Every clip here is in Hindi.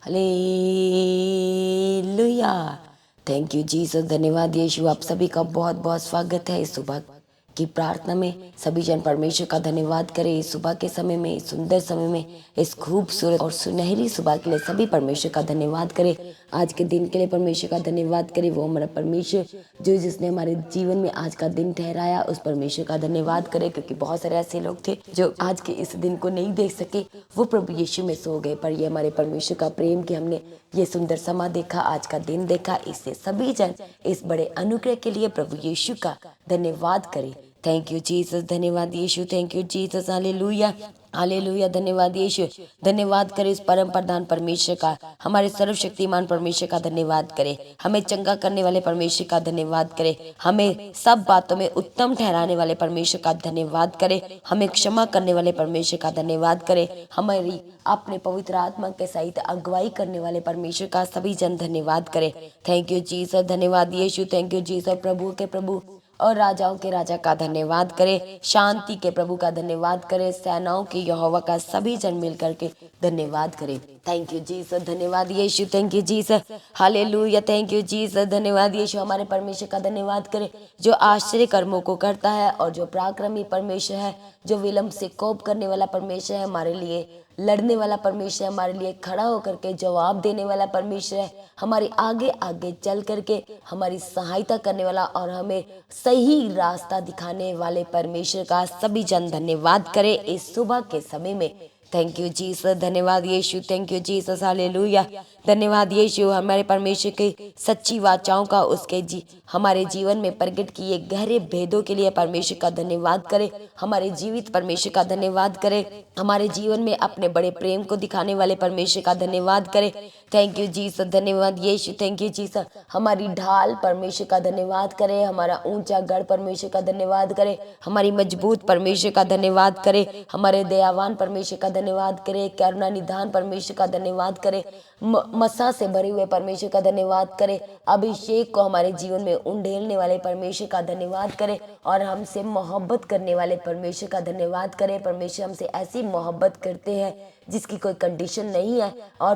हालेलुया। Thank you Jesus. धन्यवाद यीशु। आप सभी का बहुत बहुत स्वागत है इस सुबह की प्रार्थना में। सभी जन परमेश्वर का धन्यवाद करें इस सुबह के समय में, इस सुंदर समय में, इस खूबसूरत और सुनहरी सुबह के लिए सभी परमेश्वर का धन्यवाद करें। आज के दिन के लिए परमेश्वर का धन्यवाद करें। वो हमारा परमेश्वर जो जिसने हमारे जीवन में आज का दिन ठहराया, उस परमेश्वर का धन्यवाद करें। क्योंकि बहुत सारे ऐसे लोग थे जो आज के इस दिन को नहीं देख सके, वो प्रभु यीशु में सो गए। पर ये हमारे परमेश्वर का प्रेम कि हमने ये सुंदर समा देखा, आज का दिन देखा। इससे सभी जन इस बड़े अनुग्रह के लिए प्रभु यीशु का धन्यवाद करें। Thank you Jesus. धन्यवाद Yeshu. Thank you Jesus. Hallelujah hallelujah. धन्यवाद यीशु। धन्यवाद करें इस परम प्रधान परमेश्वर का, हमारे सर्वशक्तिमान परमेश्वर का धन्यवाद करें। हमें चंगा करने वाले परमेश्वर का धन्यवाद करें। हमें सब बातों में उत्तम ठहराने वाले परमेश्वर का धन्यवाद करें। हमें क्षमा करने वाले परमेश्वर का धन्यवाद करें। हमारी अपने पवित्र आत्मा के सहित अगुवाई करने वाले परमेश्वर का सभी जन धन्यवाद करें। Thank you Jesus. धन्यवाद यीशु। Thank you Jesus. प्रभु के प्रभु और राजाओं के राजा का धन्यवाद करें। शांति के प्रभु का धन्यवाद करें। सेनाओं के यहोवा का सभी जन मिलकर के धन्यवाद करें। Thank you Jesus. धन्यवाद Yeshu. Thank you Jesus. Hallelujah. Thank you Jesus. धन्यवाद यीशु। हमारे परमेश्वर का धन्यवाद करें जो आश्चर्य कर्मों को करता है और जो पराक्रमी परमेश्वर है, जो विलंब से कोप करने वाला परमेश्वर है, हमारे लिए लड़ने वाला परमेश्वर है, हमारे लिए खड़ा होकर के जवाब देने वाला परमेश्वर है, हमारे आगे आगे चल करके हमारी सहायता करने वाला और हमें सही रास्ता दिखाने वाले परमेश्वर का सभी जन धन्यवाद करें इस सुबह के समय में। Thank you Jesus. धन्यवाद Yeshu. Thank you Jesus. Hallelujah. धन्यवाद यीशु। हमारे परमेश्वर के सच्ची वाचाओं का उसके हमारे जीवन में प्रकट किए गहरे भेदों के लिए परमेश्वर का धन्यवाद करें। हमारे जीवित परमेश्वर का धन्यवाद करें। हमारे जीवन में अपने बड़े प्रेम को दिखाने वाले परमेश्वर का धन्यवाद करें। Thank you Jesus. धन्यवाद यीशु। Thank you Jesus. हमारी ढाल परमेश्वर का धन्यवाद करें। हमारा ऊंचा गढ़ परमेश्वर का धन्यवाद करें। हमारी मजबूत परमेश्वर का धन्यवाद करें। हमारे दयावान परमेश्वर का धन्यवाद करें। करुणा निधान परमेश्वर का धन्यवाद करें। मसा से भरे हुए परमेश्वर का धन्यवाद करें। अभिषेक को हमारे जीवन में उंडेलने वाले परमेश्वर का धन्यवाद करें और हमसे मोहब्बत करने वाले परमेश्वर का धन्यवाद करें। परमेश्वर हमसे ऐसी मोहब्बत करते हैं जिसकी कोई कंडीशन नहीं है और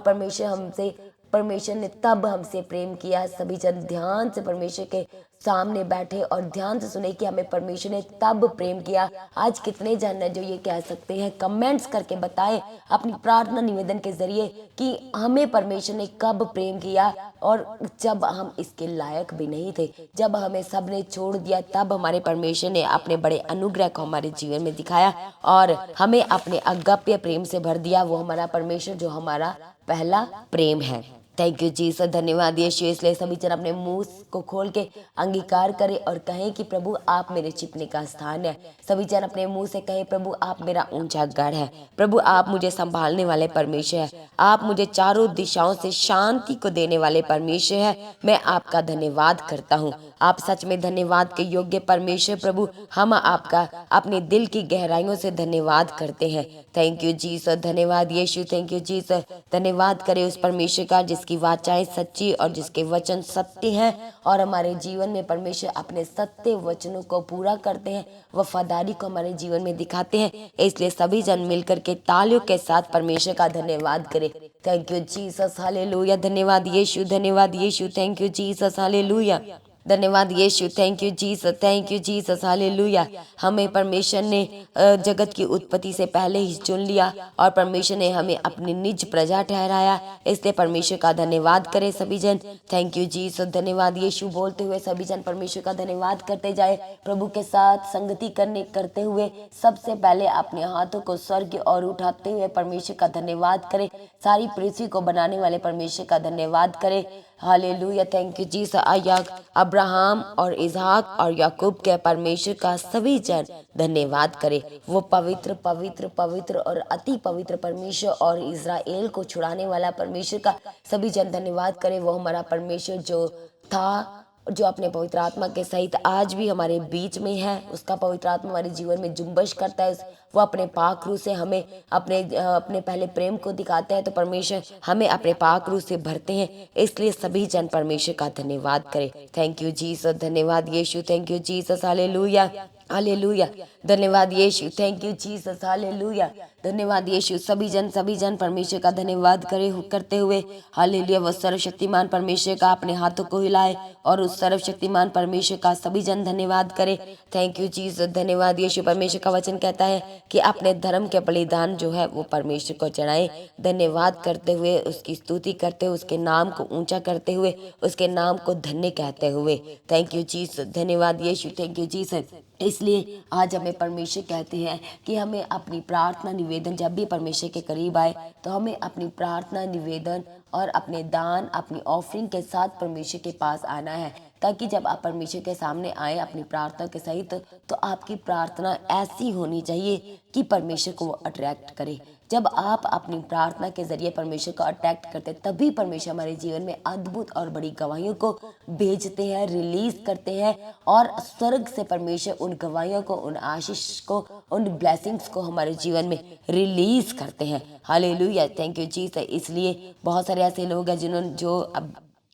परमेश्वर ने तब हमसे प्रेम किया। सभी जन ध्यान से परमेश्वर के सामने बैठे और ध्यान से सुने कि हमें परमेश्वर ने तब प्रेम किया। आज कितने जन है जो ये कह सकते हैं, कमेंट्स करके बताएं अपनी प्रार्थना निवेदन के जरिए कि हमें परमेश्वर ने कब प्रेम किया और जब हम इसके लायक भी नहीं थे, जब हमें सबने छोड़ दिया, तब हमारे परमेश्वर ने अपने बड़े अनुग्रह को हमारे जीवन में दिखाया और हमें अपने अगप्य प्रेम से भर दिया। वो हमारा परमेश्वर जो हमारा पहला प्रेम है। Thank you Jesus. धन्यवाद यीशु। इसलिए सभी जन अपने मुंह को खोल के अंगीकार करें और कहें कि प्रभु आप मेरे छिपने का स्थान है। सभी जन अपने मुंह से कहें, प्रभु आप मेरा ऊंचा गढ़ है। प्रभु आप मुझे संभालने वाले परमेश्वर है। आप मुझे चारों दिशाओं से शांति को देने वाले परमेश्वर है। मैं आपका धन्यवाद करता हूँ। आप सच में धन्यवाद के योग्य परमेश्वर प्रभु। हम आपका अपने दिल की गहराइयों से धन्यवाद करते हैं। Thank you Jesus. धन्यवाद यीशु। Thank you Jesus. धन्यवाद करें उस परमेश्वर का जिसकी वाचाएं सच्ची और जिसके वचन सत्य हैं और हमारे जीवन में परमेश्वर अपने सत्य वचनों को पूरा करते हैं, वफादारी को हमारे जीवन में दिखाते हैं। इसलिए सभी जन मिलकर के तालियों के साथ परमेश्वर का धन्यवाद करें। Thank you Jesus. हालेलुया। धन्यवाद यीशु। धन्यवाद Yeshu. Thank you Jesus. Hallelujah. धन्यवाद Yeshu. Thank you Jesus. Thank you Jesus. Hallelujah. हमें परमेश्वर ने जगत की उत्पत्ति से पहले ही चुन लिया और परमेश्वर ने हमें अपनी निज प्रजा ठहराया। इसलिए परमेश्वर का धन्यवाद करें सभी जन। Thank you Jesus. धन्यवाद यीशु। बोलते हुए सभी जन परमेश्वर का धन्यवाद करते जाए। प्रभु के साथ संगति करते हुए सबसे पहले अपने हाथों को स्वर्ग और उठाते हुए परमेश्वर का धन्यवाद करें। सारी पृथ्वी को बनाने वाले परमेश्वर का धन्यवाद करें। Hallelujah. Thank you Jesus. Abraham और इसहाक और याकूब के परमेश्वर का सभी जन धन्यवाद करे। वो पवित्र पवित्र पवित्र और अति पवित्र परमेश्वर और इज़राइल को छुड़ाने वाला परमेश्वर का सभी जन धन्यवाद करे। वो हमारा परमेश्वर जो था, जो अपने पवित्र आत्मा के सहित आज भी हमारे बीच में है। उसका पवित्र आत्मा हमारे जीवन में जुम्बश करता है। वो अपने पाक रूह से हमें अपने पहले प्रेम को दिखाते हैं। तो परमेश्वर हमें अपने पाक रूह से भरते हैं। इसलिए सभी जन परमेश्वर का धन्यवाद करें। Thank you Jesus. धन्यवाद Yeshu. Thank you Jesus. Hallelujah hallelujah. धन्यवाद Yeshu. Thank you Jesus. Hallelujah. धन्यवाद यीशु। सभी जन परमेश्वर का धन्यवाद करते हुए हालेलुया। वो सर्वशक्तिमान परमेश्वर का अपने हाथों को हिलाए और उस सर्वशक्तिमान परमेश्वर का सभी जन धन्यवाद करे। Thank you Jesus. धन्यवाद यीशु। परमेश्वर का वचन कहता है कि अपने धर्म के बलिदान जो है वो परमेश्वर को चढ़ाए। धन्यवाद करते हुए, उसकी स्तुति करते हुए, उसके नाम को ऊंचा करते हुए, उसके नाम को धन्य कहते हुए। Thank you Jesus. धन्यवाद यीशु। Thank you Jesus. इसलिए आज हमें परमेश्वर कहते हैं कि हमें अपनी प्रार्थना निवेदन, जब भी परमेश्वर के करीब आए तो हमें अपनी प्रार्थना निवेदन और अपने दान, अपनी ऑफरिंग के साथ परमेश्वर के पास आना है, ताकि जब आप परमेश्वर के सामने आए अपनी प्रार्थना के सहित, तो आपकी प्रार्थना ऐसी होनी चाहिए कि परमेश्वर को वो अट्रैक्ट करे। जब आप अपनी प्रार्थना के जरिए परमेश्वर को अट्रैक्ट करते, तभी परमेश्वर हमारे जीवन में अद्भुत और बड़ी गवाहियों को भेजते हैं, रिलीज करते हैं, और स्वर्ग से परमेश्वर उन गवाहियों को, उन आशीष को, उन ब्लेसिंग्स को हमारे जीवन में रिलीज करते हैं। हालेलुया। Thank you Jesus. इसलिए बहुत सारे ऐसे लोग हैं जो अब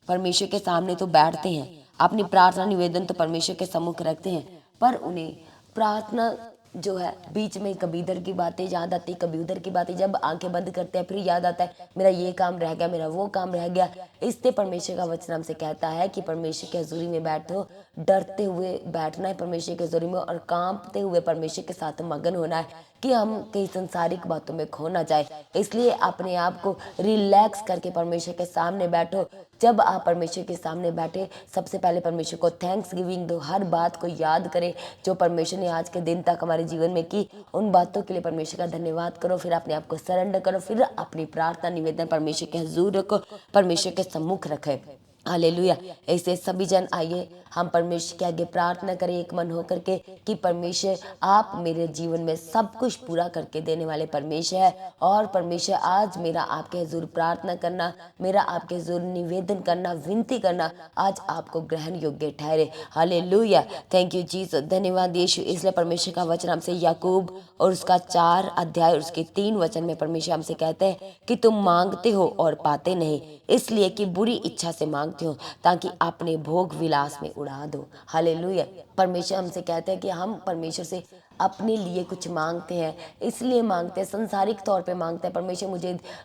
परमेश्वर के सामने तो बैठते हैं, अपनी प्रार्थना निवेदन तो परमेश्वर के सम्मुख रखते हैं, पर उन्हें प्रार्थना जो है बीच में कभी इधर की बातें याद आती, कभी उधर की बातें, जब आंखें बंद करते हैं फिर याद आता है मेरा ये काम रह गया, मेरा वो काम रह गया। इससे परमेश्वर का वचन हमसे कहता है कि परमेश्वर की हजूरी में बैठो, डरते हुए बैठना है परमेश्वर की हजूरी में, और कांपते हुए परमेश्वर के साथ मगन होना है कि हम कई संसारिक बातों में खो ना जाए। इसलिए अपने आप को रिलैक्स करके परमेश्वर के सामने बैठो। जब आप परमेश्वर के सामने बैठे, सबसे पहले परमेश्वर को थैंक्स गिविंग दो, हर बात को याद करें जो परमेश्वर ने आज के दिन तक हमारे जीवन में की, उन बातों के लिए परमेश्वर का धन्यवाद करो। फिर अपने आप को सरेंडर करो, फिर अपनी प्रार्थना निवेदन परमेश्वर के हुजूर रखो, परमेश्वर के सम्मुख रखे। हालेलुया। ऐसे सभी जन आइए हम परमेश्वर के आगे प्रार्थना करें एक मन होकर के कि परमेश्वर आप मेरे जीवन में सब कुछ पूरा करके देने वाले परमेश्वर है, और परमेश्वर आज मेरा आपके हुजूर प्रार्थना करना, मेरा आपके हुजूर निवेदन करना, विनती करना आज आपको ग्रहण योग्य ठहरे। हालेलुया। Thank you Jesus. धन्यवाद यीशु। इसलिए परमेश्वर का वचन हमसे याकूब और उसका 4 अध्याय और उसके 3 वचन में परमेश्वर हमसे कहते हैं कि तुम मांगते हो और पाते नहीं, इसलिए कि बुरी इच्छा से मांगते हो ताकि अपने भोग विलास में उड़ा दो। हालेलुया। परमेश्वर हमसे कहते हैं कि हम परमेश्वर से अपने लिए कुछ मांगते हैं, इसलिए मांगते हैं, संसारिक तौर पे मांगते हैं। परमेश्वर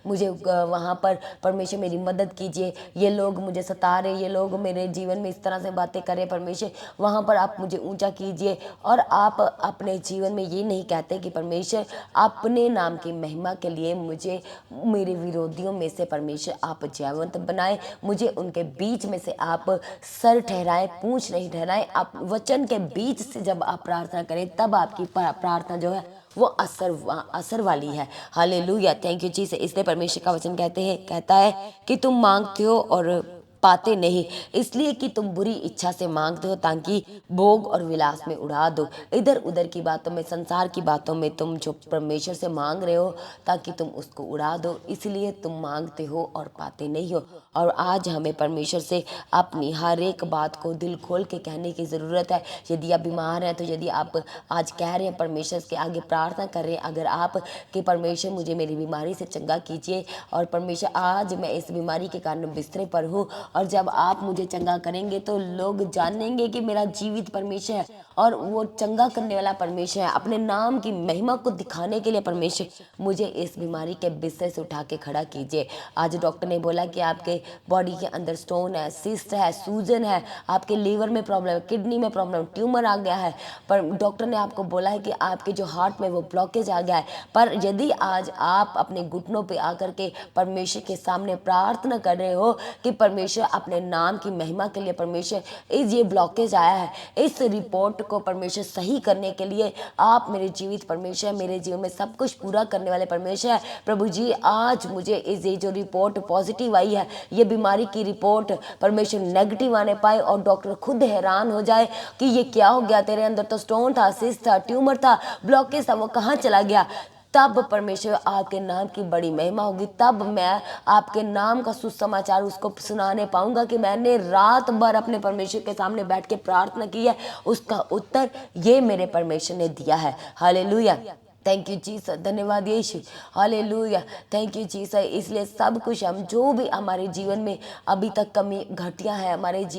मुझे वहाँ पर परमेश्वर मेरी मदद कीजिए, ये लोग मुझे सता रहे, ये लोग मेरे जीवन में इस तरह से बातें करें, परमेश्वर वहाँ पर आप मुझे ऊंचा कीजिए। और आप अपने जीवन में ये नहीं कहते कि परमेश्वर अपने नाम की महिमा के लिए मुझे मेरे विरोधियों में से परमेश्वर आप जयवंत बनाए, मुझे उनके बीच में से आप सर ठहराए, पूंछ नहीं ठहराए। आप वचन के बीच से जब आप प्रार्थना करें, तब आपकी प्रार्थना जो है वो असर वाली है। हालेलुया। Thank you Jesus. इसलिए परमेश्वर का वचन कहता है कि तुम मांगते हो और पाते नहीं, इसलिए कि तुम बुरी इच्छा से मांगते हो ताकि भोग और विलास में उड़ा दो। इधर उधर की बातों में, संसार की बातों में तुम जो परमेश्वर से मांग रहे हो ताकि तुम उसको उड़ा दो, इसलिए तुम मांगते हो और पाते नहीं हो। और आज हमें परमेश्वर से अपनी हर एक बात को दिल खोल के कहने की ज़रूरत है। यदि आप बीमार हैं, तो यदि आप आज कह रहे हैं परमेश्वर के आगे प्रार्थना कर रहे हैं, अगर आप कि परमेश्वर मुझे मेरी बीमारी से चंगा कीजिए, और परमेश्वर आज मैं इस बीमारी के कारण बिस्तरे पर हूँ, और जब आप मुझे चंगा करेंगे तो लोग जानेंगे कि मेरा जीवित परमेश्वर है और वो चंगा करने वाला परमेश्वर है। अपने नाम की महिमा को दिखाने के लिए परमेश्वर मुझे इस बीमारी के बिस्तर से उठा के खड़ा कीजिए। आज डॉक्टर ने बोला कि आपके बॉडी के अंदर स्टोन है, सिस्ट है, सूजन है, आपके लीवर में प्रॉब्लम है, किडनी में प्रॉब्लम, ट्यूमर आ गया है, पर डॉक्टर ने आपको बोला है कि आपके जो हार्ट में वो ब्लॉकेज आ गया है। पर यदि आज आप अपने घुटनों पे आकर के परमेश्वर के सामने प्रार्थना कर रहे हो कि परमेश्वर अपने नाम की महिमा के लिए परमेश्वर इस ये ब्लॉकेज आया है, इस रिपोर्ट को परमेश्वर सही करने के लिए आप मेरे जीवित परमेश्वर, मेरे जीवन में सब कुछ पूरा करने वाले परमेश्वर है। प्रभु जी आज मुझे इस ये जो रिपोर्ट पॉजिटिव आई है, ये बीमारी की रिपोर्ट परमेश्वर नेगेटिव आने पाए और डॉक्टर खुद हैरान हो जाए कि ये क्या हो गया, तेरे अंदर तो स्टोन था, सिस्ट था, ट्यूमर था, ब्लॉकेज था, वो कहाँ चला गया। तब परमेश्वर आपके नाम की बड़ी महिमा होगी, तब मैं आपके नाम का सुसमाचार उसको सुनाने पाऊंगा कि मैंने रात भर अपने परमेश्वर के सामने बैठ के प्रार्थना की है, उसका उत्तर ये मेरे परमेश्वर ने दिया है। हालेलुया। थैंक यू जीसस, धन्यवाद यीशु, हालेलुया, थैंक यू जीसस। इसलिए सब कुछ हम जो भी हमारे जीवन में अभी तक कमी घटिया है,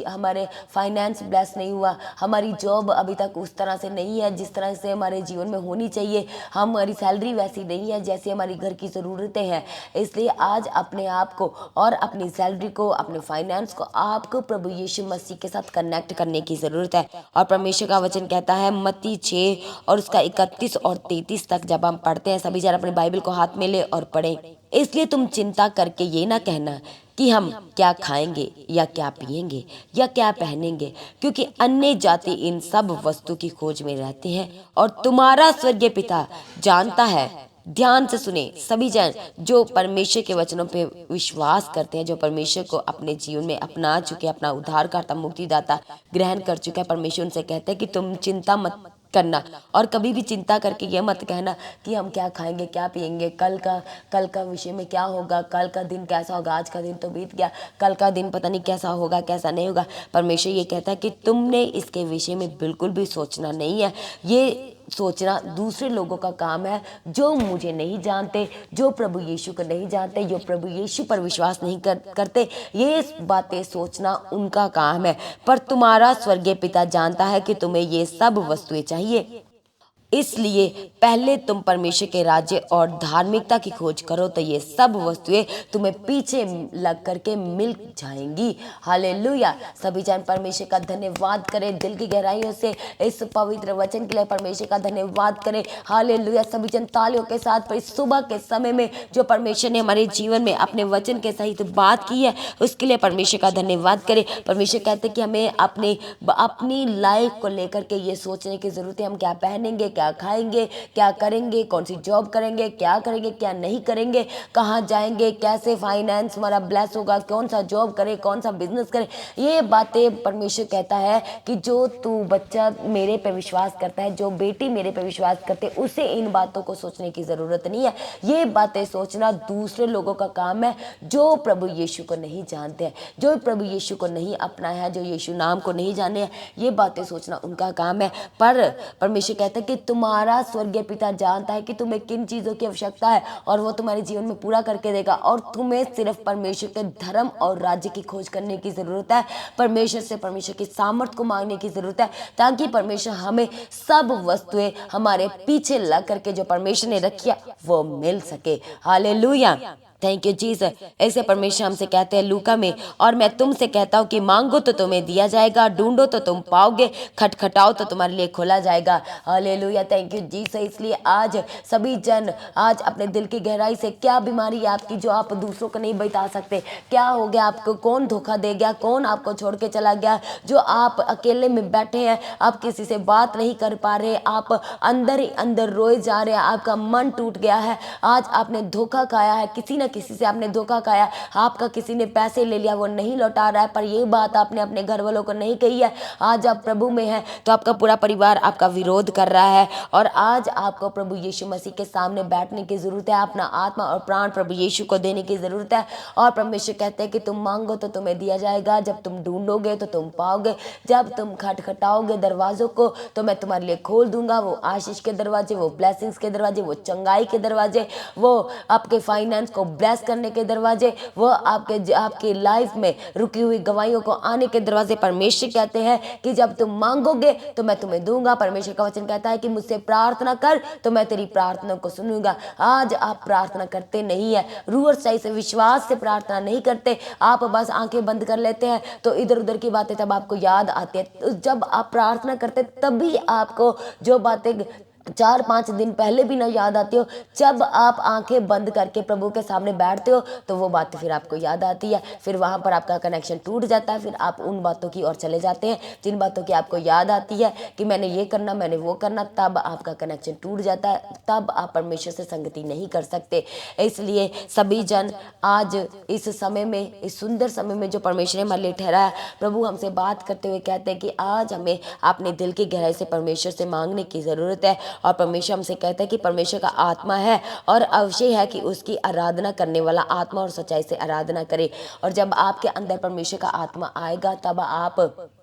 हमारे फाइनेंस ब्लेस नहीं हुआ, हमारी जॉब अभी तक उस तरह से नहीं है जिस तरह से हमारे जीवन में होनी चाहिए, हमारी सैलरी वैसी नहीं है जैसी हमारी घर की ज़रूरतें हैं। इसलिए आज अपने आप को और अपनी सैलरी को, अपने फाइनेंस को आपको प्रभु यीशु मसीह के साथ कनेक्ट करने की ज़रूरत है। और परमेश्वर का वचन कहता है मत्ती 6 और उसका 31 और 33 तक जब हम पढ़ते हैं, सभी जन अपने बाइबल को हाथ में ले और पढ़ें। इसलिए तुम चिंता करके ये ना कहना कि हम क्या खाएंगे या क्या पिएंगे या क्या पहनेंगे, क्योंकि अन्य जाति इन सब वस्तु की खोज में रहते हैं और तुम्हारा स्वर्गीय पिता जानता है। ध्यान से सुने सभी जन, जो परमेश्वर के वचनों पे विश्वास करते हैं, जो परमेश्वर को अपने जीवन में अपना चुके, अपना उद्धारकर्ता मुक्तिदाता ग्रहण कर चुका है, परमेश्वर उनसे कहते हैं कि तुम चिंता मत करना और कभी भी चिंता करके ये मत कहना कि हम क्या खाएंगे क्या पिएंगे, कल का विषय में क्या होगा, कल का दिन कैसा होगा, आज का दिन तो बीत गया, कल का दिन पता नहीं कैसा होगा कैसा नहीं होगा। परमेश्वर ये कहता है कि तुमने इसके विषय में बिल्कुल भी सोचना नहीं है। ये सोचना दूसरे लोगों का काम है जो मुझे नहीं जानते, जो प्रभु यीशु को नहीं जानते, जो प्रभु यीशु पर विश्वास नहीं करते। ये बातें सोचना उनका काम है, पर तुम्हारा स्वर्गीय पिता जानता है कि तुम्हें ये सब वस्तुएं चाहिए। इसलिए पहले तुम परमेश्वर के राज्य और धार्मिकता की खोज करो तो ये सब वस्तुएं तुम्हें पीछे लग करके मिल जाएंगी। हालेलुया, सभी जन परमेश्वर का धन्यवाद करें दिल की गहराइयों से, इस पवित्र वचन के लिए परमेश्वर का धन्यवाद करें। हालेलुया, सभी जन तालियों के साथ इस सुबह के समय में जो परमेश्वर ने हमारे जीवन में अपने वचन के सहित बात की है उसके लिए परमेश्वर का धन्यवाद करें। परमेश्वर कहते हैं कि हमें अपनी लाइफ को लेकर के ये सोचने की जरूरत है, हम क्या पहनेंगे, क्या खाएंगे, क्या करेंगे, कौन सी जॉब करेंगे, क्या करेंगे, क्या नहीं करेंगे, कहाँ जाएंगे, कैसे फाइनेंस हमारा ब्लेस होगा, कौन सा जॉब करे, कौन सा बिजनेस करे। ये बातें परमेश्वर कहता है कि जो तू बच्चा मेरे पे विश्वास करता है, जो बेटी मेरे पे विश्वास करते, उसे इन बातों को सोचने की जरूरत नहीं है। ये बातें सोचना दूसरे लोगों का काम है जो प्रभु यीशु को नहीं जानते हैं, जो प्रभु यीशु को नहीं अपनाया है, जो यीशु नाम को नहीं जाने हैं। ये बातें सोचना उनका काम है। पर परमेश्वर कहता है कि तुम्हारा स्वर्गीय पिता जानता है कि तुम्हें किन चीज़ों की आवश्यकता है और वो तुम्हारे जीवन में पूरा करके देगा। और तुम्हें सिर्फ परमेश्वर के धर्म और राज्य की खोज करने की ज़रूरत है, परमेश्वर से परमेश्वर की सामर्थ्य को मांगने की ज़रूरत है, ताकि परमेश्वर हमें सब वस्तुएं हमारे पीछे लग करके जो परमेश्वर ने रखी है वो मिल सके। Hallelujah, thank you Jesus. ऐसे परमेश्वर हमसे कहते हैं लूका में, और मैं तुमसे कहता हूँ कि मांगो तो तुम्हें दिया जाएगा, ढूंढो तो तुम पाओगे, खटखटाओ तो तुम्हारे लिए खोला जाएगा। Hallelujah, thank you Jesus. इसलिए आज सभी जन आज अपने दिल की गहराई से, क्या बीमारी है आपकी जो आप दूसरों को नहीं बता सकते, क्या हो गया आपको, कौन धोखा दे गया, कौन आपको छोड़ के चला गया, जो आप अकेले में बैठे हैं, आप किसी से बात नहीं कर पा रहे, आप अंदर ही अंदर रोए जा रहे हैं, आपका मन टूट गया है, आज आपने धोखा खाया है, किसी से आपने धोखा खाया, आपका किसी ने पैसे ले लिया, वो नहीं लौटा रहा है, पर ये बात आपने अपने घर वालों को नहीं कही है। आज आप प्रभु में हैं तो आपका पूरा परिवार आपका विरोध कर रहा है, और आज आपको प्रभु यीशु मसीह के सामने बैठने की जरूरत है, अपना आत्मा और प्राण प्रभु यीशु को देने की जरूरत है। और परमेश्वर कहते हैं कि तुम मांगो तो तुम्हें दिया जाएगा, जब तुम ढूंढोगे तो तुम पाओगे, जब तुम खटखटाओगे दरवाजों को तो मैं तुम्हारे लिए खोल दूंगा। वो आशीष के दरवाजे, वो ब्लेसिंग्स के दरवाजे, वो चंगाई के दरवाजे, वो आपके फाइनेंस को ब्लेस करने के दरवाजे, वो आपकी लाइफ में रुकी हुई गवाहियों को आने के दरवाजे। परमेश्वर कहते हैं कि जब तुम मांगोगे तो मैं तुम्हें दूंगा। परमेश्वर का वचन कहता है कि मुझसे प्रार्थना कर तो मैं तेरी प्रार्थना को सुनूंगा। आज आप प्रार्थना करते नहीं है, रूह और सही से विश्वास से प्रार्थना नहीं करते, आप बस आंखें बंद कर लेते हैं तो इधर उधर की बातें तब आपको याद आती है। तो जब आप प्रार्थना करते तभी आपको जो बातें 4-5 दिन पहले भी ना याद आती हो, जब आप आंखें बंद करके प्रभु के सामने बैठते हो तो वो बातें फिर आपको याद आती है, फिर वहाँ पर आपका कनेक्शन टूट जाता है, फिर आप उन बातों की ओर चले जाते हैं जिन बातों की आपको याद आती है कि मैंने ये करना, मैंने वो करना, तब आपका कनेक्शन टूट जाता है, तब आप परमेश्वर से संगति नहीं कर सकते। इसलिए सभी जन आज इस समय में, इस सुंदर समय में जो परमेश्वर ने हमारे लिए ठहराया, प्रभु हमसे बात करते हुए कहते हैं कि आज हमें अपने दिल की गहराई से परमेश्वर से मांगने की ज़रूरत है। और परमेश्वर हमसे कहता है कि परमेश्वर का आत्मा है और अवश्य है कि उसकी आराधना करने वाला आत्मा और सच्चाई से आराधना करे। और जब आपके अंदर परमेश्वर का आत्मा आएगा तब आप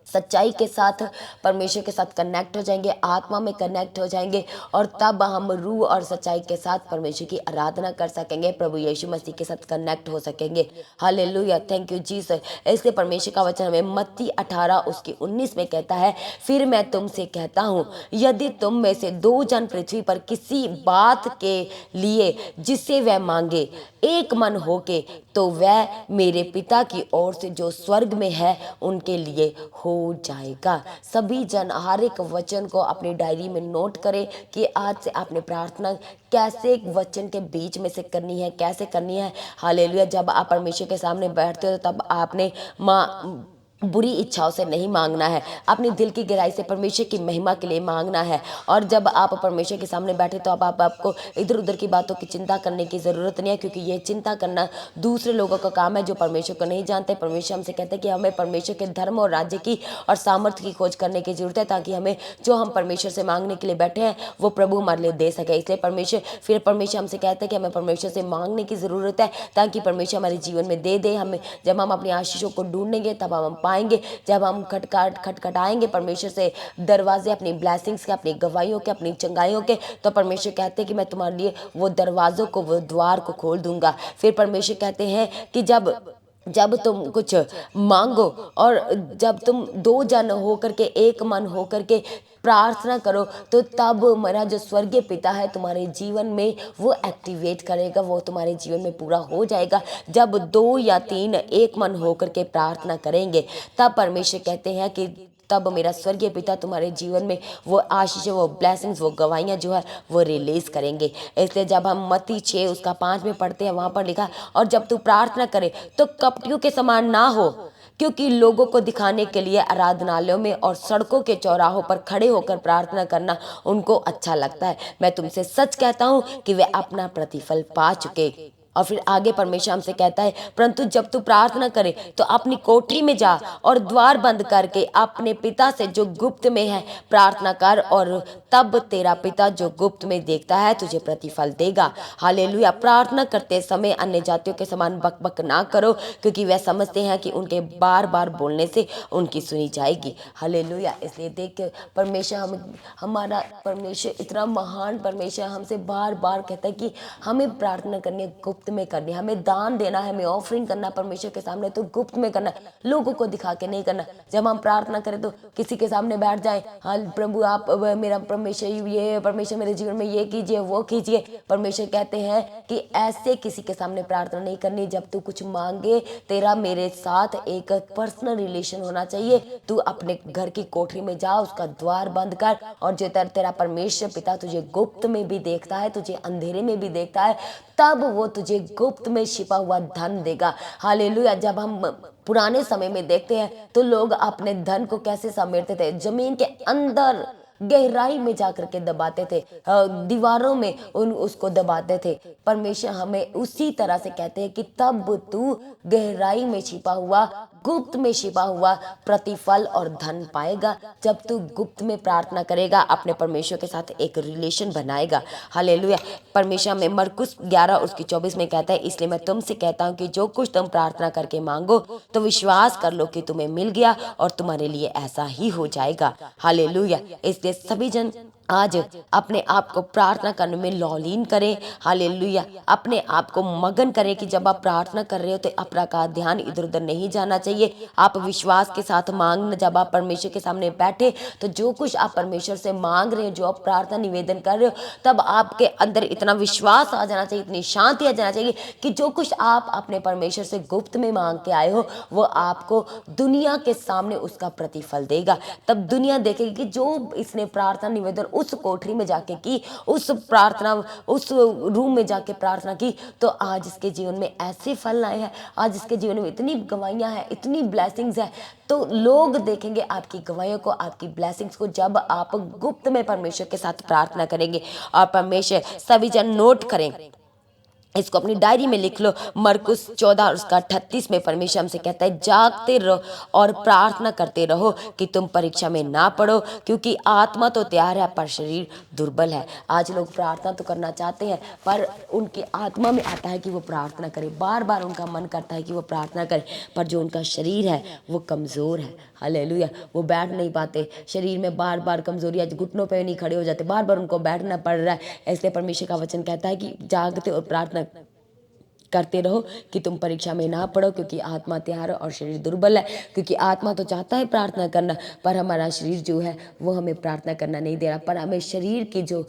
सच्चाई के साथ परमेश्वर के साथ कनेक्ट हो जाएंगे, आत्मा में कनेक्ट हो जाएंगे, और तब हम रूह और सच्चाई के साथ परमेश्वर की आराधना कर सकेंगे, प्रभु यीशु मसीह के साथ कनेक्ट हो सकेंगे। Hallelujah, thank you Jesus. इसलिए परमेश्वर का वचन हमें मत्ती 18 उसकी 19 में कहता है, फिर मैं तुमसे कहता हूँ, यदि तुम में से 2 जन पृथ्वी पर किसी बात के लिए जिससे वह मांगे एक मन होके, तो वह मेरे पिता की ओर से जो स्वर्ग में है उनके लिए हो जाएगा। सभी जन हर एक वचन को अपनी डायरी में नोट करें कि आज से आपने प्रार्थना कैसे एक वचन के बीच में से करनी है, कैसे करनी है। हालेलुया, जब आप परमेश्वर के सामने बैठते हो तब आपने माँ बुरी इच्छाओं से नहीं मांगना है, अपनी दिल की गहराई से परमेश्वर की महिमा के लिए मांगना है। और जब आप परमेश्वर के सामने बैठे तो अब आपको इधर उधर की बातों की चिंता करने की ज़रूरत नहीं है, क्योंकि ये चिंता करना दूसरे लोगों का काम है जो परमेश्वर को नहीं जानते। परमेश्वर हमसे कहते हैं कि हमें परमेश्वर के धर्म और राज्य की और सामर्थ्य की खोज करने की जरूरत है, ताकि हमें जो हम परमेश्वर से मांगने के लिए बैठे हैं वो प्रभु हमारे लिए दे सके। इसलिए परमेश्वर हमसे कहते हैं कि हमें परमेश्वर से मांगने की ज़रूरत है, ताकि परमेश्वर हमारे जीवन में दे दे। हमें जब हम अपनी आशीषों को ढूंढेंगे तब हम पाएंगे। जब हम खटखटाएंगे परमेश्वर से दरवाजे, अपनी ब्लेसिंग्स के, अपनी गवाहियों के, अपनी चंगाइयों के, तो परमेश्वर कहते हैं कि मैं तुम्हारे लिए वो दरवाजों को, वो द्वार को खोल दूंगा। फिर परमेश्वर कहते हैं कि जब तुम कुछ मांगो और जब तुम 2 जन होकर के, एक मन होकर के प्रार्थना करो, तो तब मेरा जो स्वर्गीय पिता है तुम्हारे जीवन में वो एक्टिवेट करेगा, वो तुम्हारे जीवन में पूरा हो जाएगा। जब 2 या 3 एक मन होकर के प्रार्थना करेंगे, तब परमेश्वर कहते हैं कि तब मेरा स्वर्गीय पिता तुम्हारे जीवन में वो आशीष, वो ब्लेसिंग्स, वो गवाहियाँ जो है वो रिलीज करेंगे। इसलिए जब हम मत्ती 6 उसका 5 में पढ़ते हैं, वहाँ पर लिखा, और जब तू प्रार्थना करे तो कपटियों के समान ना हो, क्योंकि लोगों को दिखाने के लिए आराधनालयों में और सड़कों के चौराहों पर खड़े होकर प्रार्थना करना उनको अच्छा लगता है। मैं तुमसे सच कहता हूँ कि वे अपना प्रतिफल पा चुके। और फिर आगे परमेश्वर हमसे कहता है, परंतु जब तू प्रार्थना करे तो अपनी कोठरी में जा और द्वार बंद करके अपने पिता से जो गुप्त में है प्रार्थना कर, और तब तेरा पिता जो गुप्त में देखता है तुझे प्रतिफल देगा। हालेलुया। प्रार्थना करते समय अन्य जातियों के समान बकबक ना करो, क्योंकि वे समझते हैं कि उनके बार बार बोलने से उनकी सुनी जाएगी। हालेलुया। इसलिए देख परमेश्वर हमारा परमेश्वर इतना महान परमेश्वर हमसे बार बार कहता है कि हमें प्रार्थना करनी है, गुप्त में करनी है, हमें दान देना है, हमें ऑफरिंग करना परमेश्वर के सामने तो गुप्त में करना, लोगों को दिखा के नहीं करना। जब हम प्रार्थना करें तो किसी के सामने बैठ जाए, हाँ प्रभु आप मेरा परमेश्वर ये, परमेश्वर मेरे जीवन में ये कीजिए, वो कीजिए। परमेश्वर कहते हैं कि ऐसे किसी के सामने प्रार्थना नहीं करनी। जब तू कुछ मांगे, तेरा मेरे साथ एक पर्सनल रिलेशन होना चाहिए। तू अपने घर की कोठरी में जा, उसका द्वार बंद कर, और जो तेरा परमेश्वर पिता तुझे गुप्त में भी देखता है, तुझे अंधेरे में भी देखता है, तब वो तुझे गुप्त में छिपा हुआ धन देगा। हालेलुया। जब हम पुराने समय में देखते हैं तो लोग अपने धन को कैसे समेटते थे, जमीन के अंदर गहराई में जाकर के दबाते थे, दीवारों में उसको दबाते थे। परमेश्वर हमें उसी तरह से कहते हैं कि तब तू गहराई में छिपा हुआ, गुप्त में छिपा हुआ प्रतिफल और धन पाएगा। जब तू गुप्त में प्रार्थना करेगा, अपने परमेश्वर के साथ एक रिलेशन बनाएगा। हालेलुया। परमेश्वर में मरकुस 11 उसकी 24 में कहता है, इसलिए मैं तुमसे कहता हूँ कि जो कुछ तुम प्रार्थना करके मांगो तो विश्वास कर लो कि तुम्हें मिल गया और तुम्हारे लिए ऐसा ही हो जाएगा। हालेलुया। इसलिए सभी जन आज अपने आप को प्रार्थना करने में लौलीन करें। हालेलुया। अपने आप को मगन करें कि जब आप प्रार्थना कर रहे हो तो अपना का ध्यान इधर उधर नहीं जाना चाहिए। आप विश्वास के साथ मांगना। जब आप परमेश्वर के सामने बैठे तो जो कुछ आप परमेश्वर से मांग रहे हो, जो आप प्रार्थना निवेदन कर रहे हो, तब आपके अंदर इतना विश्वास आ जाना चाहिए, इतनी शांति आ जाना चाहिए कि जो कुछ आप अपने परमेश्वर से गुप्त में मांग के आए हो वो आपको दुनिया के सामने उसका प्रतिफल देगा। तब दुनिया देखेगी कि जो इसने प्रार्थना निवेदन उस कोठरी में जाके की, उस प्रार्थना उस रूम में जाके प्रार्थना की, तो आज इसके जीवन में ऐसे फल आए हैं, आज इसके जीवन में इतनी गवाहियां हैं, इतनी ब्लेसिंग्स है। तो लोग देखेंगे आपकी गवाहियों को, आपकी ब्लेसिंग्स को, जब आप गुप्त में परमेश्वर के साथ प्रार्थना करेंगे। और परमेश्वर सभी जन नोट करें, इसको अपनी डायरी में लिख लो। मरकुस 14 और उसका 38 में परमेश्वर हमसे कहता है, जागते रहो और प्रार्थना करते रहो कि तुम परीक्षा में ना पड़ो, क्योंकि आत्मा तो तैयार है पर शरीर दुर्बल है। आज लोग प्रार्थना तो करना चाहते हैं, पर उनके आत्मा में आता है कि वो प्रार्थना करें, बार बार उनका मन करता है कि वो प्रार्थना करें, पर जो उनका शरीर है वो कमज़ोर है। हालेलुया। वो बैठ नहीं पाते, शरीर में बार बार कमजोरी है, घुटनों पे नहीं खड़े हो जाते, बार बार उनको बैठना पड़ रहा है। इसलिए परमेश्वर का वचन कहता है कि जागते और प्रार्थना करते रहो कि तुम परीक्षा में ना पड़ो, क्योंकि आत्मा तैयार है और शरीर दुर्बल है। क्योंकि आत्मा तो चाहता है प्रार्थना करना, पर हमारा शरीर जो है वो हमें प्रार्थना करना नहीं दे रहा। पर हमें शरीर की जो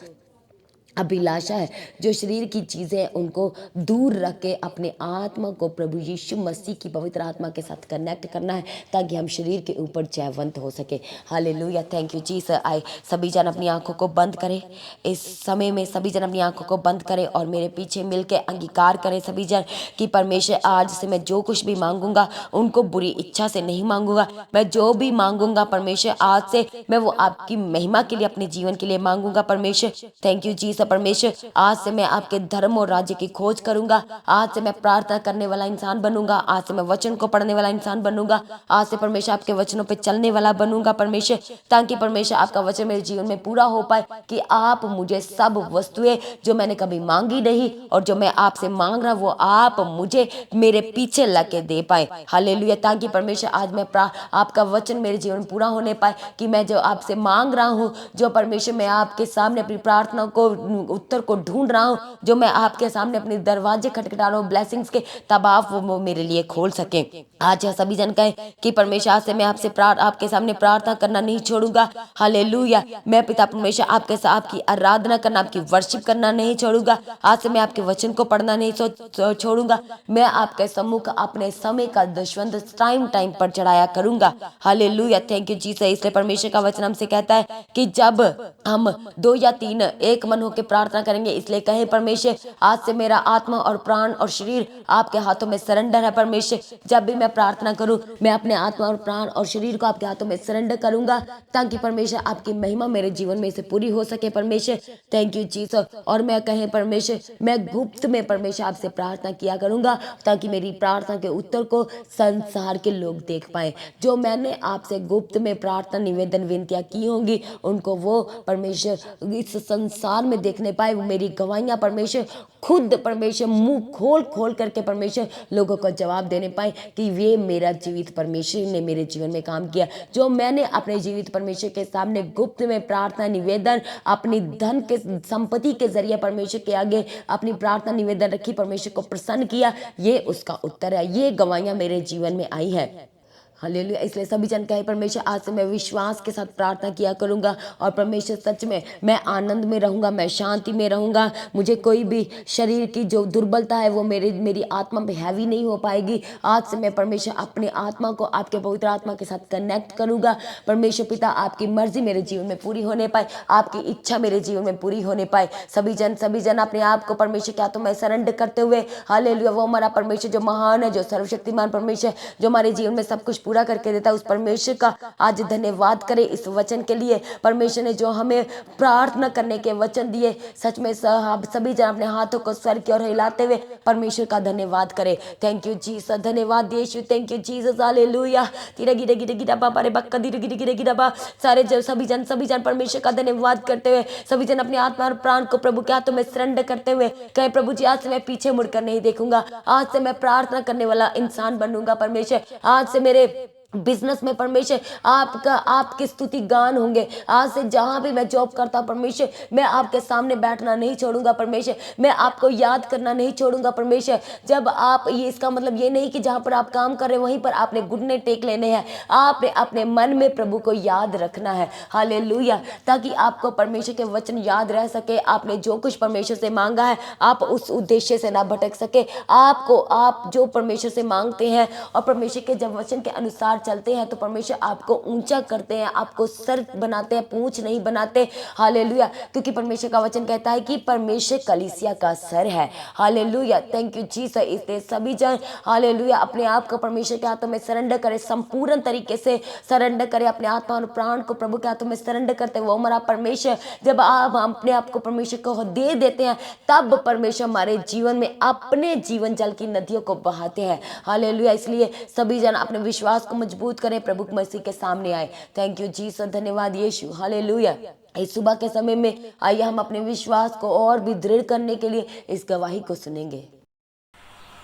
अभिलाषा है, जो शरीर की चीज़ें, उनको दूर रख के अपने आत्मा को प्रभु यीशु मसीह की पवित्र आत्मा के साथ कनेक्ट करना है, ताकि हम शरीर के ऊपर जयवंत हो सके। Hallelujah, thank you Jesus. आए सभी जन अपनी आंखों को बंद करें इस समय में, सभी जन अपनी आंखों को बंद करें और मेरे पीछे मिलके अंगीकार करें सभी जन कि परमेश्वर आज से मैं जो कुछ भी मांगूंगा उनको बुरी इच्छा से नहीं मांगूंगा। मैं जो भी मांगूंगा परमेश्वर आज से मैं वो आपकी महिमा के लिए, अपने जीवन के लिए मांगूंगा परमेश्वर। Thank you Jesus. परमेश्वर आज से मैं आपके धर्म और राज्य की खोज करूंगा। आज से मैं प्रार्थना करने वाला इंसान बनूंगा। आज से मैं वचन को पढ़ने वाला इंसान बनूंगा। आज से परमेश्वर आपके वचनों पे चलने वाला बनूंगा परमेश्वर, ताकि परमेश्वर आपका वचन मेरे जीवन में पूरा हो पाए कि आप मुझे सब वस्तुएं जो मैंने कभी मांगी नहीं और जो मैं आपसे मांग रहा वो आप मुझे मेरे पीछे लाके दे पाए। हालेलुया, ताकि परमेश्वर आज मैं आपका वचन मेरे जीवन में पूरा होने पाए कि मैं जो आपसे मांग रहा हूँ, जो परमेश्वर मैं आपके सामने अपनी प्रार्थना को उत्तर को ढूंढ रहा हूँ, जो मैं आपके सामने अपने दरवाजे खटखटा रहा हूँ ब्लेसिंग्स के, तब आप वो मेरे लिए खोल सके। आज सभी जन कहें कि परमेश्वर आज से मैं आपसे आपके सामने प्रार्थना करना नहीं छोड़ूंगा। हालेलुया, मैं पिता परमेश्वर आपके साथ आपकी आराधना करना, आपकी वर्शिप करना नहीं छोड़ूंगा। आज से मैं आपके वचन को पढ़ना नहीं छोड़ूंगा। मैं आपके सम्मुख अपने समय का दशवंध टाइम टाइम पर चढ़ाया करूंगा। Hallelujah, thank you Jesus. इसलिए परमेश्वर का वचन हमसे कहता है कि जब हम 2 या 3 एक मन होकर प्रार्थना करेंगे, इसलिए कहे परमेश्वर आज से मेरा आत्मा और प्राण और शरीर आपके हाथों में सरेंडर है परमेश्वर। जब भी मैं प्रार्थना करूं, मैं अपने आत्मा और प्राण और शरीर को आपके हाथों में सरेंडर करूंगा, ताकि परमेश्वर आपकी महिमा मेरे जीवन में से पूरी हो सके परमेश्वर। Thank you Jesus. और मैं कहे परमेश्वर मैं गुप्त में परमेश्वर आपसे प्रार्थना किया करूंगा, ताकि मेरी प्रार्थना के उत्तर को संसार के लोग देख पाए। जो मैंने आपसे गुप्त में प्रार्थना निवेदन विनतियां की होंगी, उनको वो परमेश्वर इस संसार में देखने पाए। मेरी गवाहियां परमेश्वर खुद परमेश्वर मुंह खोल खोल करके परमेश्वर लोगों को जवाब देने पाए कि ये मेरा जीवित परमेश्वर ने मेरे जीवन में काम किया। जो मैंने अपने जीवित परमेश्वर के सामने गुप्त में प्रार्थना निवेदन अपनी धन के संपत्ति के जरिए परमेश्वर के आगे अपनी प्रार्थना निवेदन रखी, परमेश्वर को प्रसन्न किया, ये उसका उत्तर है। ये गवाहियां मेरे जीवन में आई है। हालेलुया। इसलिए सभी जन कहे परमेश्वर आज से मैं विश्वास के साथ प्रार्थना किया करूंगा और परमेश्वर सच में मैं आनंद में रहूंगा, मैं शांति में रहूंगा। मुझे कोई भी शरीर की जो दुर्बलता है वो मेरी आत्मा पे हैवी नहीं हो पाएगी। आज से मैं परमेश्वर अपनी आत्मा को आपके पवित्र आत्मा के साथ कनेक्ट करूंगा। परमेश्वर पिता आपकी मर्जी मेरे जीवन में पूरी होने पाए, आपकी इच्छा मेरे जीवन में पूरी होने पाए। सभी जन अपने आप को परमेश्वर क्या तो मैं सरेंडर करते हुए, हालेलुया, वो हमारा परमेश्वर जो महान है, जो सर्वशक्तिमान परमेश्वर, जो हमारे जीवन में सब कुछ पूरा करके देता है, उस परमेश्वर का आज धन्यवाद करें इस वचन के लिए। परमेश्वर ने जो हमें प्रार्थना करने के वचन दिए, सच में सभी जन अपने हाथों को स्वर की ओर हिलाते हुए परमेश्वर का धन्यवाद करें। थैंक यू जीसस, धन्यवाद Yeshu, thank you Jesus, hallelujah. तिरे गिरे गिरे गिरा बाबा रे बक्का गिरे गिरे गिरे गिरा बा। सभी जन परमेश्वर का धन्यवाद करते हुए, सभी जन अपने आत्मा और प्राण को प्रभु के हाथों में सरेंडर करते हुए कहे प्रभु जी आज से मैं पीछे मुड़कर नहीं देखूंगा। आज से मैं प्रार्थना करने वाला इंसान बनूंगा परमेश्वर। आज से मेरे बिजनेस में परमेश्वर आपके स्तुति गान होंगे। आज से जहां भी मैं जॉब करता हूं परमेश्वर, मैं आपके सामने बैठना नहीं छोड़ूंगा परमेश्वर। मैं आपको याद करना नहीं छोड़ूंगा परमेश्वर। जब आप ये, इसका मतलब ये नहीं कि जहां पर आप काम कर रहे हैं वहीं पर आपने घुटने टेक लेने हैं। आपने अपने मन में प्रभु को याद रखना है। हालेलुया, ताकि आपको परमेश्वर के वचन याद रह सके। आपने जो कुछ परमेश्वर से मांगा है आप उस उद्देश्य से ना भटक सके। आप जो परमेश्वर से मांगते हैं और परमेश्वर के जब वचन के अनुसार चलते हैं तो परमेश्वर आपको ऊंचा करते हैं, आपको सर बनाते हैं, पूंछ नहीं बनाते। हालेलुया, क्योंकि परमेश्वर का वचन कहता है कि परमेश्वर कलीसिया का सर है। Hallelujah, thank you Jesus. इसलिए सभी जन हालेलुया अपने आप को परमेश्वर के हाथों में सरेंडर करें, संपूर्ण तरीके से सरेंडर करें, अपने आत्मा और प्राण को प्रभु के हाथों में सरेंडर करते हुए हमारा परमेश्वर, जब आप अपने आप को परमेश्वर को दे देते हैं तब परमेश्वर हमारे जीवन में अपने जीवन जल की नदियों को बहाते हैं। हालेलुया, इसलिए सभी जन अपने विश्वास को मजबूत करें, प्रभु मसीह के सामने आए। थैंक यू जीसस, धन्यवाद यीशु। हालेलुया, इस सुबह के समय में आइए हम अपने विश्वास को और भी दृढ़ करने के लिए इस गवाही को सुनेंगे।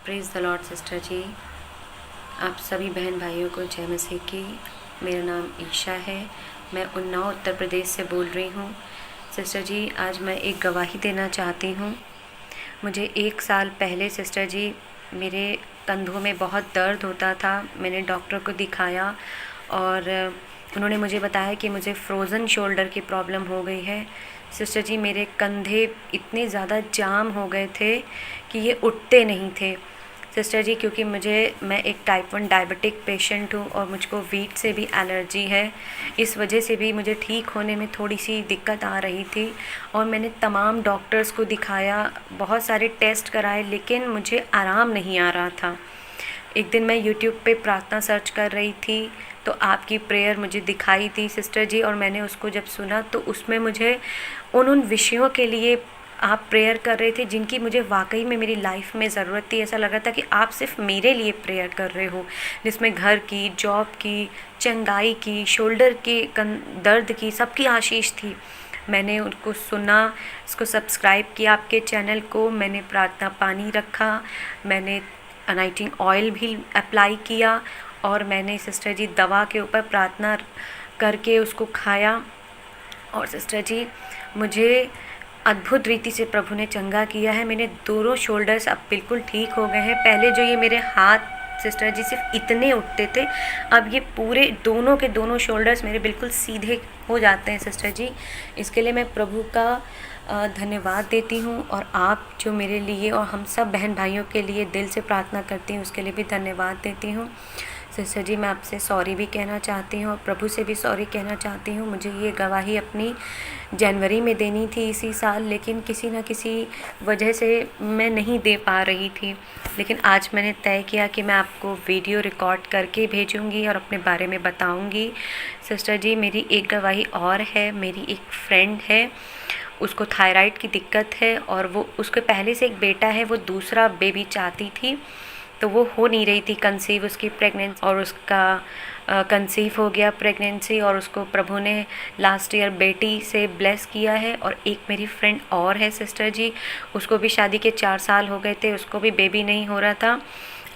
प्रेज द लॉर्ड सिस्टर जी, आप सभी बहन भाइयों को जय मसीह की। मेरा नाम ईशा है, मैं उन्नाव उत्तर प्रदेश से बोल रही हूँ। सिस्टर जी, आज मैं एक गवाही देना चाहती हूँ। मुझे 1 साल पहले सिस्टर जी मेरे कंधों में बहुत दर्द होता था। मैंने डॉक्टर को दिखाया और उन्होंने मुझे बताया कि मुझे फ्रोज़न शोल्डर की प्रॉब्लम हो गई है। सिस्टर जी, मेरे कंधे इतने ज़्यादा जाम हो गए थे कि ये उठते नहीं थे। सिस्टर जी, क्योंकि मैं एक टाइप 1 डायबिटिक पेशेंट हूँ और मुझको वीट से भी एलर्जी है, इस वजह से भी मुझे ठीक होने में थोड़ी सी दिक्कत आ रही थी। और मैंने तमाम डॉक्टर्स को दिखाया, बहुत सारे टेस्ट कराए, लेकिन मुझे आराम नहीं आ रहा था। एक दिन मैं यूट्यूब पे प्रार्थना सर्च कर रही थी तो आपकी प्रेयर मुझे दिखाई दी सिस्टर जी, और मैंने उसको जब सुना तो उसमें मुझे उन विषयों के लिए आप प्रेयर कर रहे थे जिनकी मुझे वाकई में मेरी लाइफ में ज़रूरत थी। ऐसा लग रहा था कि आप सिर्फ मेरे लिए प्रेयर कर रहे हो, जिसमें घर की, जॉब की, चंगाई की, शोल्डर के दर्द की, सबकी आशीष थी। मैंने उनको सुना, इसको सब्सक्राइब किया आपके चैनल को, मैंने प्रार्थना पानी रखा, मैंने अनाइटिंग ऑयल भी अप्लाई किया और मैंने सिस्टर जी दवा के ऊपर प्रार्थना करके उसको खाया। और सिस्टर जी, मुझे अद्भुत रीति से प्रभु ने चंगा किया है। मेरे दोनों शोल्डर्स अब बिल्कुल ठीक हो गए हैं। पहले जो ये मेरे हाथ सिस्टर जी सिर्फ इतने उठते थे, अब ये पूरे दोनों के दोनों शोल्डर्स मेरे बिल्कुल सीधे हो जाते हैं सिस्टर जी। इसके लिए मैं प्रभु का धन्यवाद देती हूँ, और आप जो मेरे लिए और हम सब बहन भाइयों के लिए दिल से प्रार्थना करती हूँ उसके लिए भी धन्यवाद देती हूँ। सिस्टर जी, मैं आपसे सॉरी भी कहना चाहती हूँ और प्रभु से भी सॉरी कहना चाहती हूँ। मुझे ये गवाही अपनी जनवरी में देनी थी इसी साल, लेकिन किसी न किसी वजह से मैं नहीं दे पा रही थी। लेकिन आज मैंने तय किया कि मैं आपको वीडियो रिकॉर्ड करके भेजूँगी और अपने बारे में बताऊँगी। सिस्टर जी, मेरी एक गवाही और है। मेरी एक फ्रेंड है, उसको थायराइड की दिक्कत है और वो उसके पहले से एक बेटा है, वो दूसरा बेबी चाहती थी तो वो हो नहीं रही थी कंसीव उसकी प्रेगनेंसी, और उसका कंसीव हो गया प्रेगनेंसी, और उसको प्रभु ने लास्ट ईयर बेटी से ब्लेस किया है। और एक मेरी फ्रेंड और है सिस्टर जी, उसको भी शादी के 4 साल हो गए थे, उसको भी बेबी नहीं हो रहा था।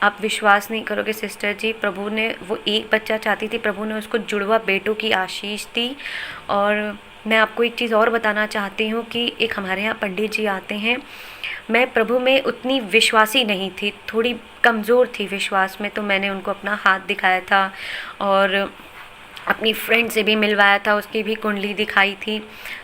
आप विश्वास नहीं करोगे सिस्टर जी, प्रभु ने, वो एक बच्चा चाहती थी, प्रभु ने उसको जुड़वा बेटों की आशीष दी। और मैं आपको एक चीज़ और बताना चाहती हूँ कि एक हमारे यहाँ पंडित जी आते हैं। मैं प्रभु में उतनी विश्वासी नहीं थी, थोड़ी कमज़ोर थी विश्वास में, तो मैंने उनको अपना हाथ दिखाया था और अपनी फ्रेंड से भी मिलवाया था, उसकी भी कुंडली दिखाई थी।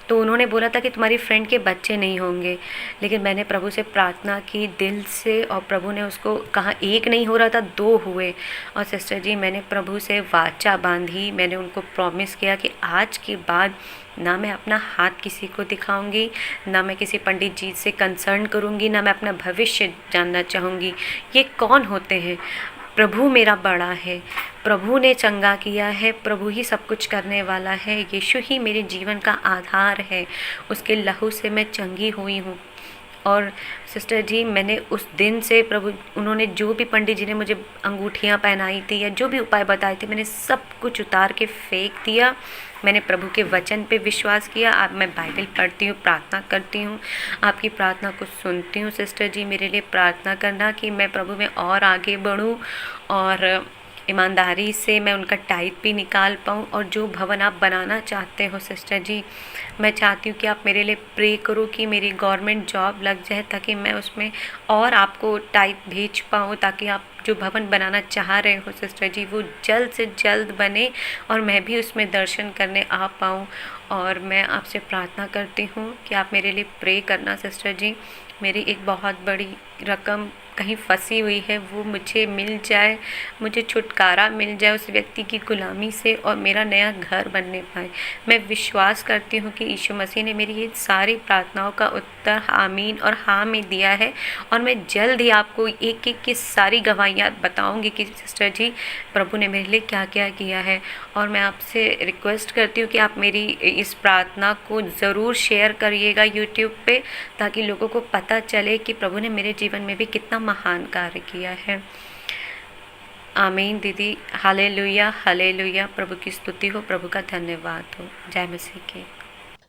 तो उन्होंने बोला था कि तुम्हारी फ्रेंड के बच्चे नहीं होंगे, लेकिन मैंने प्रभु से प्रार्थना की दिल से और प्रभु ने उसको कहा, एक नहीं हो रहा था 2 हुए। और सिस्टर जी, मैंने प्रभु से वाचा बांधी, मैंने उनको प्रॉमिस किया कि आज के बाद ना मैं अपना हाथ किसी को दिखाऊंगी, ना मैं किसी पंडित जी से कंसर्न करूंगी, ना मैं अपना भविष्य जानना चाहूँगी। ये कौन होते हैं? प्रभु मेरा बड़ा है, प्रभु ने चंगा किया है, प्रभु ही सब कुछ करने वाला है, यीशु ही मेरे जीवन का आधार है, उसके लहू से मैं चंगी हुई हूँ। और सिस्टर जी, मैंने उस दिन से प्रभु, उन्होंने जो भी पंडित जी ने मुझे अंगूठियाँ पहनाई थी या जो भी उपाय बताए थे, मैंने सब कुछ उतार के फेंक दिया। मैंने प्रभु के वचन पे विश्वास किया। अब मैं बाइबल पढ़ती हूँ, प्रार्थना करती हूँ, आपकी प्रार्थना को सुनती हूँ। सिस्टर जी, मेरे लिए प्रार्थना करना कि मैं प्रभु में और आगे बढ़ूँ और ईमानदारी से मैं उनका टाइप भी निकाल पाऊँ। और जो भवन आप बनाना चाहते हो सिस्टर जी, मैं चाहती हूँ कि आप मेरे लिए प्रे करो कि मेरी गवर्नमेंट जॉब लग जाए, ताकि मैं उसमें और आपको टाइप भेज पाऊँ, ताकि आप जो भवन बनाना चाह रहे हो सिस्टर जी, वो जल्द से जल्द बने और मैं भी उसमें दर्शन करने आ पाऊँ। और मैं आपसे प्रार्थना करती हूँ कि आप मेरे लिए प्रे करना सिस्टर जी। मेरी एक बहुत बड़ी रकम कहीं फंसी हुई है वो मुझे मिल जाए, मुझे छुटकारा मिल जाए उस व्यक्ति की गुलामी से और मेरा नया घर बनने पाए। मैं विश्वास करती हूँ कि यीशु मसीह ने मेरी ये सारी प्रार्थनाओं का उत्तर आमीन और हाँ में दिया है, और मैं जल्द ही आपको एक एक की सारी गवाहियाँ बताऊँगी कि सिस्टर जी प्रभु ने मेरे लिए क्या क्या किया है। और मैं आपसे रिक्वेस्ट करती हूँ कि आप मेरी इस प्रार्थना को ज़रूर शेयर करिएगा यूट्यूब पे, ताकि लोगों को पता चले कि प्रभु ने मेरे जीवन में भी कितना महान कार्य किया है। आमीन दीदी, हालेलुया हालेलुया। प्रभु की स्तुति हो, प्रभु का धन्यवाद हो। जय मसीह की।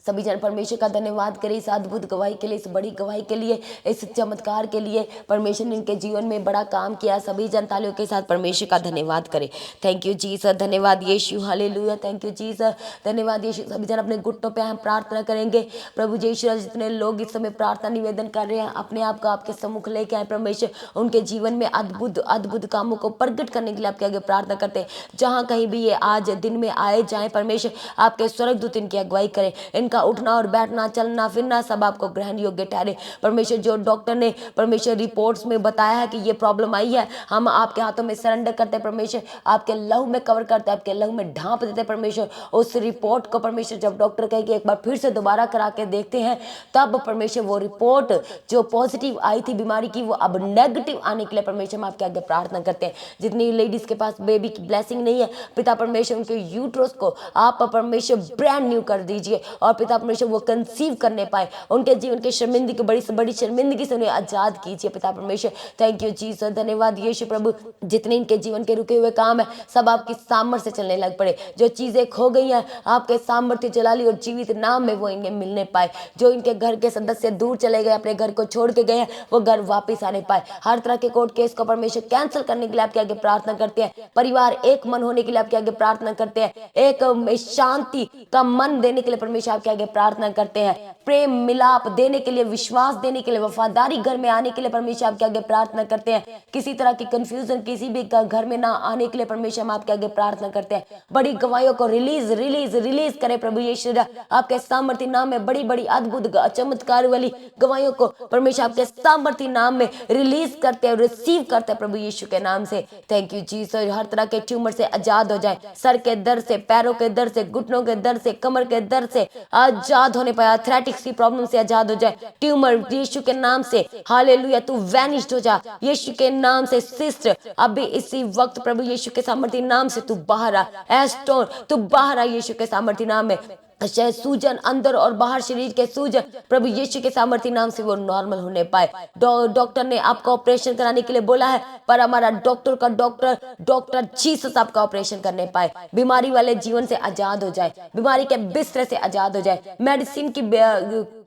सभी जन परमेश्वर का धन्यवाद करें इस अद्भुत गवाही के लिए, इस बड़ी गवाही के लिए, इस चमत्कार के लिए। परमेश्वर ने इनके जीवन में बड़ा काम किया। सभी जन तालियों के साथ परमेश्वर का धन्यवाद करें। थैंक यू जीसस, धन्यवाद यीशु, हालेलुया, थैंक यू जीसस, धन्यवाद यीशु। सभी जन अपने घुटनों पे हम प्रार्थना करेंगे। प्रभु यीशु, जितने लोग इस समय प्रार्थना निवेदन कर रहे हैं, अपने आप को आपके सम्मुख लेके आए परमेश्वर, उनके जीवन में अद्भुत अद्भुत कामों को प्रकट करने के लिए आपके आगे प्रार्थना करते हैं। जहाँ कहीं भी ये आज दिन में आए जाए परमेश्वर, आपके स्वर्गदूत इनकी अगुवाई करें। इनका उठना और बैठना, चलना फिरना सब आपको ग्रहण योग्य ठहरे परमेश्वर। जो डॉक्टर ने परमेश्वर रिपोर्ट्स में बताया है कि ये प्रॉब्लम आई है, हम आपके हाथों में सरेंडर करते हैं परमेश्वर, आपके लहू में कवर करते हैं, आपके लहू में ढांप देते हैं परमेश्वर। उस रिपोर्ट को परमेश्वर जब डॉक्टर कहे कि एक बार फिर से दोबारा करा के देखते हैं, तब परमेश्वर वो रिपोर्ट जो पॉजिटिव आई थी बीमारी की, वो अब नेगेटिव आने के लिए परमेश्वर हम आपके आगे प्रार्थना करते हैं। जितनी लेडीज के पास बेबी की ब्लेसिंग नहीं है, पिता परमेश्वर उनके यूट्रस को आप परमेश्वर ब्रांड न्यू कर दीजिए, और पिता परमेश्वर वो कंसीव करने पाए। उनके जीवन के शर्मिंदगी की बड़ी से बड़ी शर्मिंदगी से उन्हें आजाद कीजिए पिता परमेश्वर। थैंक यू जीसस, धन्यवाद यीशु प्रभु। जितने इनके जीवन के रुके हुए काम है, सब आपकी सामर्थ्य से चलने लग पड़े। जो चीजें खो गई हैं, आपके सामर्थ्य जलाली और जीवित नाम में वो इन्हें मिलने पाए। जो इनके घर के सदस्य दूर चले गए, अपने घर को छोड़ के गए हैं, वो घर वापिस आने पाए। हर तरह के कोर्ट केस को परमेश्वर कैंसिल करने के लिए आपके आगे प्रार्थना करते हैं। परिवार एक मन होने के लिए आपके आगे प्रार्थना करते हैं। एक शांति का मन देने के लिए परमेश्वर आपके आगे प्रार्थना करते हैं। प्रेम मिलाप देने के लिए, विश्वास देने के लिए, वफादारी घर में आने के लिए परमेश्वर आपके आगे प्रार्थना करते हैं। किसी तरह की कंफ्यूजन किसी भी घर में ना आने के लिए परमेश्वर हम आपके आगे प्रार्थना करते हैं। बड़ी गवाहियों को रिलीज रिलीज रिलीज करे प्रभु यीशु, आपके सामर्थ्य नाम में बड़ी बड़ी अद्भुत चमत्कार वाली गवाहियों को परमेश्वर आपके सामर्थ्य नाम में रिलीज करते हैं, रिसीव करते हैं प्रभु यीशु के नाम से। Thank you Jesus. हर तरह के ट्यूमर से आजाद हो जाए, सर के दर्द से, पैरों के दर्द से, घुटनों के दर्द से, कमर के दर्द से आजाद होने पाए, आर्थराइटिक्स की प्रॉब्लम से आजाद हो जाए। ट्यूमर यीशु के नाम से हालेलुया तू वैनिश्ड हो जा यीशु के नाम से। सिस्ट अभी इसी वक्त प्रभु यीशु के सामर्थ्य नाम से तू बाहर आ। एस्टोन तू बाहर आ यीशु के सामर्थ्य नाम में। चाहे सूजन अंदर और बाहर शरीर के सूजन प्रभु यीशु के सामर्थ्य नाम से वो नॉर्मल होने पाए। डॉक्टर ने आपका ऑपरेशन कराने के लिए बोला है, पर हमारा डॉक्टर जीसस आपका ऑपरेशन करने पाए। बीमारी वाले जीवन से आजाद हो जाए, बीमारी के बिस्तर से आजाद हो जाए,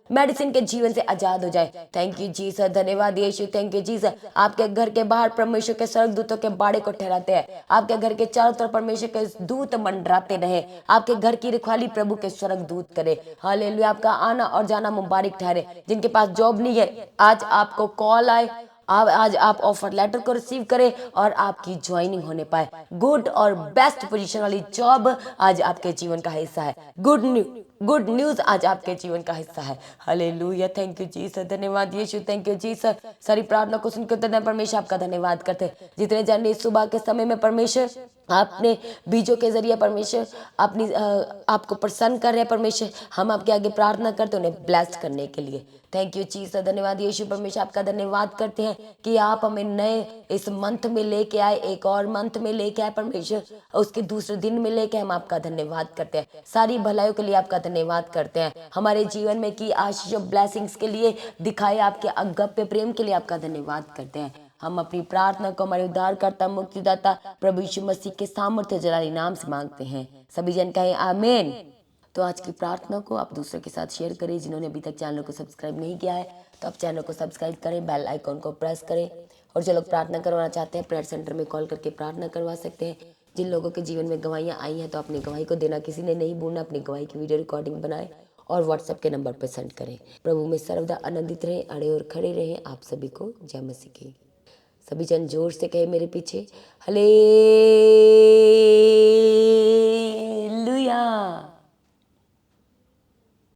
मेडिसिन के जीवन से आजाद हो जाए। थैंक यू जीसस, धन्यवाद यीशु, थैंक यू जीसस। आपके घर के बाहर परमेश्वर के स्वर्गदूतों के बाड़े को ठहराते हैं। आपके घर के चारों तरफ परमेश्वर के दूत मंडराते रहे। आपके घर की रखवाली प्रभु के स्वर्गदूत करे। हालेलुया। आपका आना और जाना मुबारक ठहरे। जिनके पास जॉब नहीं है, आज आपको कॉल आए, आज आप ऑफर लेटर को रिसीव करें और आपकी ज्वाइनिंग होने पाए। गुड और बेस्ट पोजीशन वाली जॉब आज आपके जीवन का हिस्सा है। गुड न्यूज आज आपके जीवन का हिस्सा है। हालेलुया। थैंक यू जीसस, धन्यवाद यीशु, थैंक यू जीसस। सारी प्रार्थना को सुनकर परमेश्वर आपका धन्यवाद करते हैं। जितने जन इस सुबह के समय में परमेश्वर आपने बीजों के जरिए परमेश्वर अपनी आपको प्रसन्न कर रहे हैं परमेश्वर, हम आपके आगे प्रार्थना करते हैं उन्हें ब्लेस्ड करने के लिए। थैंक यू जीसस, धन्यवाद यीशु। परमेश्वर आपका धन्यवाद करते हैं कि आप हमें नए इस मंथ में लेके आए, एक और मंथ में लेके आए परमेश्वर, उसके दूसरे दिन में लेके हम आपका धन्यवाद करते हैं। सारी भलाइयों के लिए आपका धन्यवाद करते हैं। हमारे जीवन में की आशीष ब्लेसिंग्स के लिए, दिखाए आपके अगप्य प्रेम के लिए आपका धन्यवाद करते हैं। हम अपनी प्रार्थना को हमारे उद्धारकर्ता मुक्तिदाता प्रभु यीशु मसीह के सामर्थ्य जलाली नाम से मांगते हैं। सभी जन कहें आमीन। तो आज की प्रार्थना को आप दूसरों के साथ शेयर करें। जिन्होंने अभी तक चैनल को सब्सक्राइब नहीं किया है तो आप चैनल को सब्सक्राइब करें, बेल आइकॉन को प्रेस करें। और जो लोग प्रार्थना करवाना चाहते हैं, प्रेयर सेंटर में कॉल करके प्रार्थना करवा सकते हैं। जिन लोगों के जीवन में गवाहियाँ आई हैं तो अपनी गवाही को देना किसी ने नहीं भूलना। अपनी गवाही की वीडियो रिकॉर्डिंग बनाए और व्हाट्सएप के नंबर पर सेंड करें। प्रभु में सर्वदा आनंदित रहें, अड़े और खड़े रहें। आप सभी को जय मसीह की। सभी जन जोर से कहे मेरे पीछे, हालेलुया।